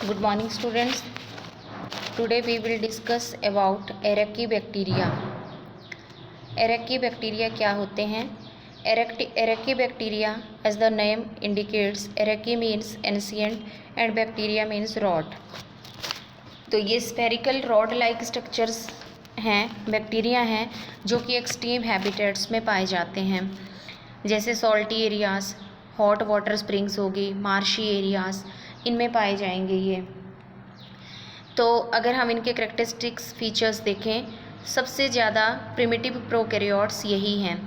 Good morning, students. Today we will discuss about Arachidibacteria. Arachidibacteria क्या होते हैं? Arachidibacteria, as the name indicates, arachid means ancient and bacteria means rod. तो ये spherical rod like structures हैं, bacteria हैं जो कि एक्सट्रीम हैबिटेट्स में पाए जाते हैं, जैसे salty areas, hot water springs होगी, मार्शी एरियाज़, इनमें पाए जाएंगे ये। तो अगर हम इनके कैरेक्टरिस्टिक्स फीचर्स देखें, सबसे ज़्यादा प्रिमिटिव प्रोकैरियोट्स यही हैं।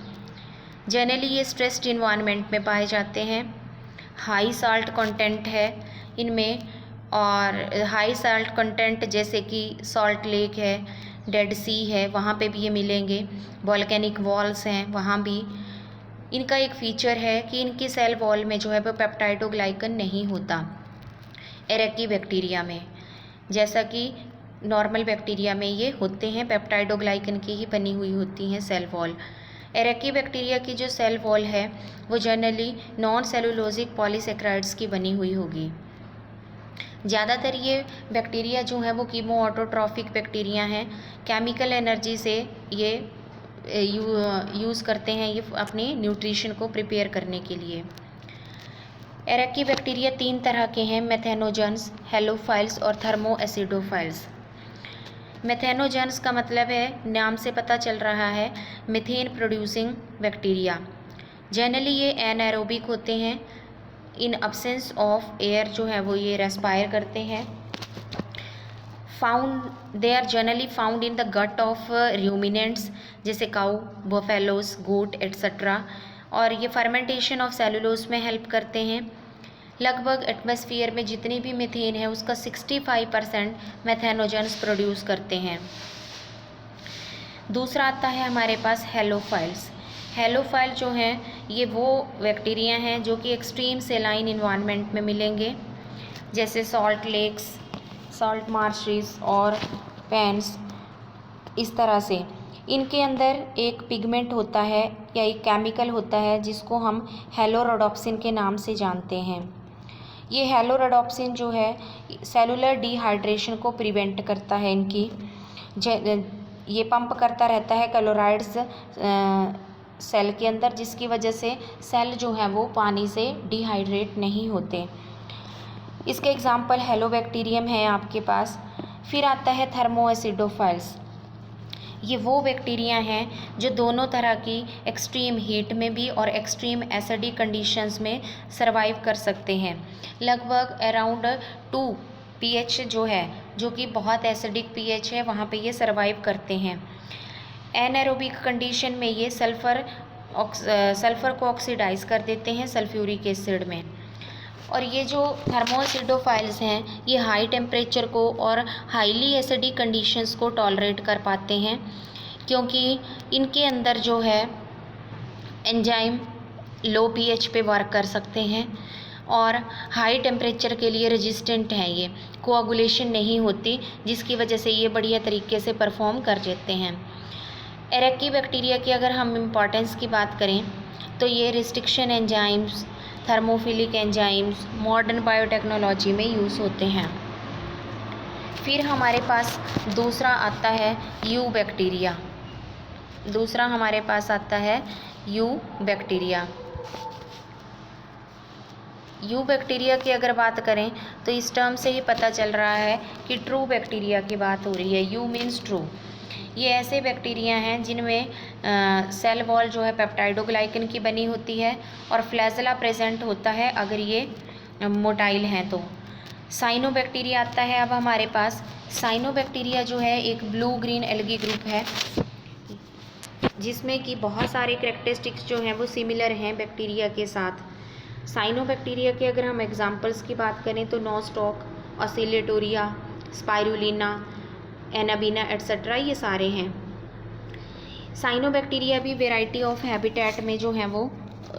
जनरली ये स्ट्रेस्ड इन्वायरमेंट में पाए जाते हैं। हाई साल्ट कंटेंट है इनमें, और हाई साल्ट कंटेंट जैसे कि सॉल्ट लेक है, डेड सी है, वहाँ पे भी ये मिलेंगे। वॉल्केनिक वॉल्स हैं, वहाँ भी। इनका एक फ़ीचर है कि इनकी सेल वॉल में जो है वो पेप्टाइडोग्लाइकन नहीं होता एरेकीबैक्टीरिया में, जैसा कि नॉर्मल बैक्टीरिया में ये होते हैं, पेप्टाइडोग्लाइकन की ही बनी हुई होती हैं सेल वॉल। एरेकीबैक्टीरिया की जो सेल वॉल है वो जनरली नॉन सेलुलोजिक पॉलीसेक्राइड्स की बनी हुई होगी। ज़्यादातर ये बैक्टीरिया जो हैं वो कीमो ऑटोट्रॉफिक बैक्टीरिया हैं। केमिकल एनर्जी से ये यूज़ करते हैं ये अपने न्यूट्रिशन को प्रिपेयर करने के लिए। एरेकीबैक्टीरिया 3 तरह के हैं, मेथेनोजेंस, हेलोफाइल्स और थर्मोएसिडोफाइल्स। मेथेनोजेंस का मतलब है, नाम से पता चल रहा है, मीथेन प्रोड्यूसिंग बैक्टीरिया। जनरली ये एनाएरोबिक होते हैं, इन अब्सेंस ऑफ एयर जो है वो ये रेस्पायर करते हैं। They are generally found in the gut of ruminants, जैसे काऊ, बफेलोस, गोट एट्सेट्रा, और ये फर्मेंटेशन ऑफ सेलुलोज में हेल्प करते हैं। लगभग एटमॉस्फेयर में जितनी भी मीथेन है उसका 65% मेथेनोजेंस प्रोड्यूस करते हैं। दूसरा आता है हमारे पास हेलोफाइल्स। हेलोफाइल जो हैं ये वो बैक्टीरिया हैं जो कि एक्सट्रीम सेलाइन इन्वायरमेंट में मिलेंगे, जैसे सॉल्ट लेक्स, सॉल्ट मार्शेस और पैन्स। इस तरह से इनके अंदर एक पिगमेंट होता है या एक केमिकल होता है जिसको हम हेलोरोडोप्सिन के नाम से जानते हैं। ये हेलोरोडोप्सिन जो है सेलुलर डिहाइड्रेशन को प्रिवेंट करता है इनकी। ये पंप करता रहता है क्लोराइड्स सेल के अंदर, जिसकी वजह से सेल जो है वो पानी से डिहाइड्रेट नहीं होते। इसके एग्जाम्पल हेलोबैक्टीरियम है आपके पास। फिर आता है थर्मोएसिडोफाइल्स। ये वो बैक्टीरिया हैं जो दोनों तरह की एक्सट्रीम हीट में भी और एक्सट्रीम एसिडिक कंडीशंस में सरवाइव कर सकते हैं। लगभग अराउंड 2 pH जो है, जो कि बहुत एसिडिक pH है, वहाँ पे ये सरवाइव करते हैं। एनाएरोबिक कंडीशन में ये सल्फ़र को ऑक्सीडाइज कर देते हैं सल्फ्यूरिक एसिड में। और ये जो थर्मोएसिडोफाइल्स हैं ये हाई टेम्परेचर को और हाईली एसिडिक कंडीशंस को टॉलरेट कर पाते हैं, क्योंकि इनके अंदर जो है एंजाइम लो pH पे वर्क कर सकते हैं और हाई टेम्परेचर के लिए रेजिस्टेंट हैं। ये कोआगुलेशन नहीं होती, जिसकी वजह से ये बढ़िया तरीके से परफॉर्म कर देते हैं। एरेकीबैक्टीरिया की अगर हम इम्पॉर्टेंस की बात करें तो ये restriction enzymes, thermophilic enzymes modern biotechnology में यूज़ होते हैं। फिर हमारे पास दूसरा आता है यू बैक्टीरिया। दूसरा हमारे पास आता है यू बैक्टीरिया। यू बैक्टीरिया की अगर बात करें तो इस टर्म से ही पता चल रहा है कि ट्रू बैक्टीरिया की बात हो रही है। You means true. ये ऐसे बैक्टीरिया हैं जिनमें सेल वॉल जो है पेप्टाइडोग्लाइकन की बनी होती है और फ्लैजेला प्रेजेंट होता है अगर ये मोटाइल हैं तो। साइनोबैक्टीरिया आता है अब हमारे पास। साइनोबैक्टीरिया जो है एक ब्लू ग्रीन एल्गी ग्रुप है, जिसमें कि बहुत सारे कैरेक्टरिस्टिक्स जो हैं वो सिमिलर हैं बैक्टीरिया के साथ। साइनोबैक्टीरिया के अगर हम एग्जांपल्स की बात करें तो Nostoc, Oscillatoria, spirulina, anabaena etcetera, ये सारे हैं। साइनोबैक्टीरिया भी वेराइटी ऑफ हैबिटेट में जो हैं वो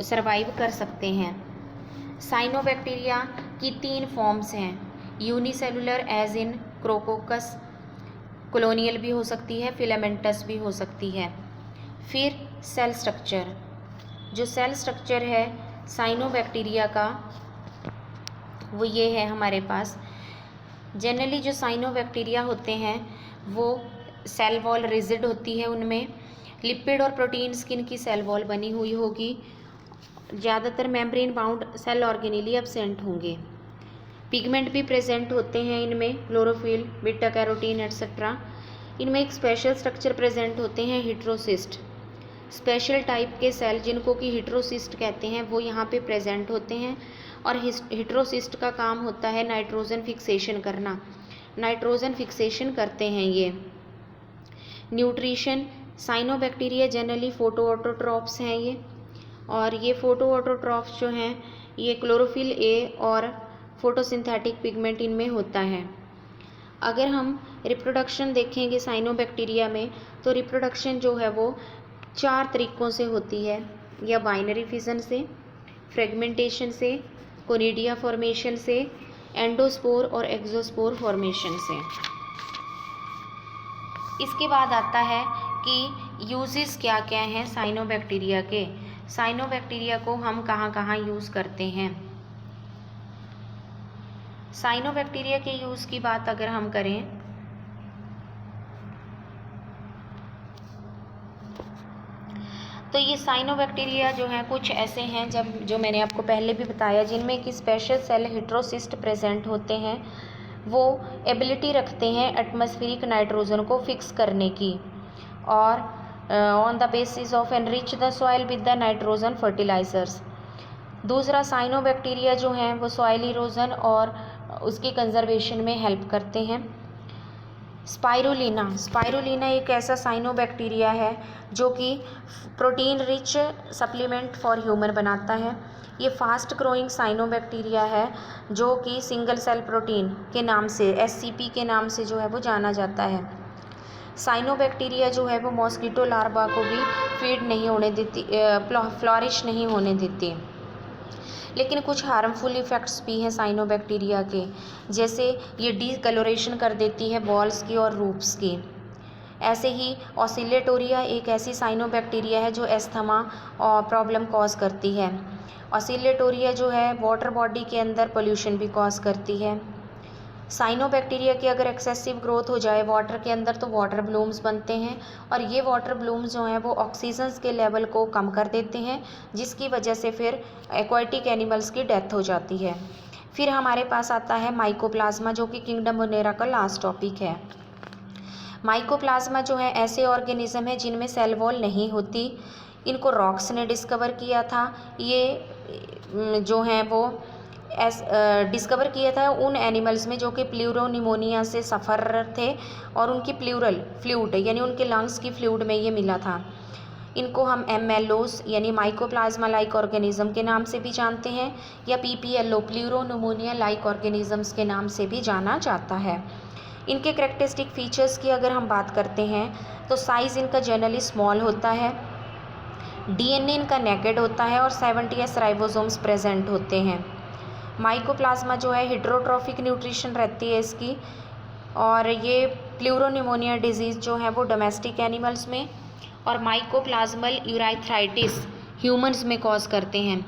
सरवाइव कर सकते हैं। साइनोबैक्टीरिया की 3 फॉर्म्स हैं, यूनिसेलुलर एज इन क्रोकोकस, कॉलोनियल भी हो सकती है, फिलामेंटस भी हो सकती है। फिर सेल स्ट्रक्चर, जो सेल स्ट्रक्चर है साइनोबैक्टीरिया का वो ये है हमारे पास। जनरली जो साइनोबैक्टीरिया होते हैं वो सेल वॉल रिजिड होती है, उनमें लिपिड और प्रोटीन स्किन की सेल वॉल बनी हुई होगी, ज़्यादातर membrane bound cell organelle absent होंगे। पिगमेंट भी प्रेजेंट होते हैं इनमें, क्लोरोफिल, बीटा कैरोटीन एट्सेट्रा। इनमें एक स्पेशल स्ट्रक्चर प्रेजेंट होते हैं, हिट्रोसिस्ट। स्पेशल टाइप के सेल जिनको कि हिट्रोसिस्ट कहते हैं वो यहाँ पे प्रेजेंट होते हैं, और हिट्रोसिस्ट का काम होता है नाइट्रोजन फिक्सेशन करना, नाइट्रोजन फिक्सेशन करते हैं ये। न्यूट्रिशन, साइनोबैक्टीरिया जनरली फोटोऑटोट्रॉप्स हैं ये, और ये फोटोऑटोट्रॉप्स जो हैं ये क्लोरोफिल ए और फोटोसिंथेटिक पिगमेंट इनमें होता है। अगर हम रिप्रोडक्शन देखेंगे साइनोबैक्टीरिया में, तो रिप्रोडक्शन जो है वो 4 तरीक़ों से होती है, या बाइनरी फिजन से, फ्रेगमेंटेशन से, कोनिडिया फॉर्मेशन से, एंडोस्पोर और एक्सोस्पोर फॉर्मेशन से। इसके बाद आता है कि यूजेस क्या क्या हैं साइनोबैक्टीरिया के। साइनोबैक्टीरिया को हम कहाँ कहाँ यूज़ करते हैं। साइनोबैक्टीरिया के यूज़ की बात अगर हम करें तो ये साइनोबैक्टीरिया जो हैं कुछ ऐसे हैं जो मैंने आपको पहले भी बताया, जिनमें कि स्पेशल सेल हिट्रोसिस्ट प्रेजेंट होते हैं। वो एबिलिटी रखते हैं एटमॉस्फेरिक नाइट्रोजन को फिक्स करने की, और on the basis of enrich the soil with the nitrogen fertilisers. दूसरा, साइनोबैक्टीरिया जो हैं वो सॉइल इरोजन और उसकी कंजर्वेशन में हेल्प करते हैं। स्पाइरुलिना एक ऐसा साइनोबैक्टीरिया है जो कि protein rich supplement for human बनाता है। ये फास्ट ग्रोइंग साइनोबैक्टीरिया है जो कि सिंगल सेल प्रोटीन के नाम से, SCP के नाम से जो है वो जाना जाता है। साइनोबैक्टीरिया जो है वो मॉस्किटो लार्वा को भी फीड नहीं होने देती, फ्लॉरिश नहीं होने देती। लेकिन कुछ हार्मफुल इफ़ेक्ट्स भी हैं साइनोबैक्टीरिया के, जैसे ये डिकलोरेशन कर देती है बॉल्स की और रूट्स की। ऐसे ही ऑसिलेटोरिया एक ऐसी साइनोबैक्टीरिया है जो एस्थमा और प्रॉब्लम कॉज करती है। ऑसिलेटोरिया जो है वाटर बॉडी के अंदर पोल्यूशन भी कॉज करती है। साइनोबैक्टीरिया की अगर एक्सेसिव ग्रोथ हो जाए वाटर के अंदर तो वाटर ब्लूम्स बनते हैं, और ये वाटर ब्लूम्स जो हैं वो ऑक्सीजन के लेवल को कम कर देते हैं, जिसकी वजह से फिर एक्वाटिक एनिमल्स की डेथ हो जाती है। फिर हमारे पास आता है माइकोप्लाज्मा, जो कि किंगडम मोनेरा का लास्ट टॉपिक है। माइकोप्लाज्मा जो है ऐसे ऑर्गेनिज्म है जिनमें सेल वॉल नहीं होती। इनको रॉक्स ने डिस्कवर किया था। ये जो हैं वो डिस्कवर किया था उन एनिमल्स में जो कि प्लूरोनिमोनिया से सफ़र थे, और उनकी प्लूरल फ्लूइड यानी उनके लंग्स की फ्लूइड में ये मिला था। इनको हम MLOs यानी माइकोप्लाज्मा लाइक ऑर्गेनिज्म के नाम से भी जानते हैं, या PPLO प्लूरोनिमोनिया लाइक ऑर्गेनिजम्स के नाम से भी जाना जाता है। इनके करेक्टरिस्टिक फीचर्स की अगर हम बात करते हैं तो साइज़ इनका जनरली स्मॉल होता है, DNA इनका नेकेड होता है, और 70S राइबोसोम्स प्रेजेंट होते हैं। माइकोप्लाज्मा जो है हेटेरोट्रॉफिक न्यूट्रिशन रहती है इसकी, और ये प्लूरोनिमोनिया डिजीज़ जो है वो डोमेस्टिक एनिमल्स में और माइकोप्लाज्मल यूराइथ्राइटिस ह्यूमंस में कॉज करते हैं।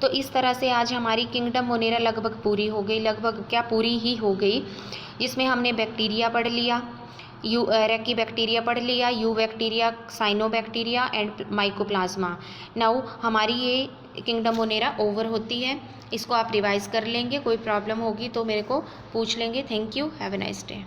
तो इस तरह से आज हमारी किंगडम मोनेरा लगभग पूरी हो गई, लगभग क्या पूरी ही हो गई, जिसमें हमने बैक्टीरिया पढ़ लिया, रेकी बैक्टीरिया पढ़ लिया, you bacteria, cyanobacteria and mycoplasma. Now हमारी ये किंगडम मोनेरा ओवर होती है। इसको आप रिवाइज़ कर लेंगे, कोई प्रॉब्लम होगी तो मेरे को पूछ लेंगे। Thank you, have a nice day.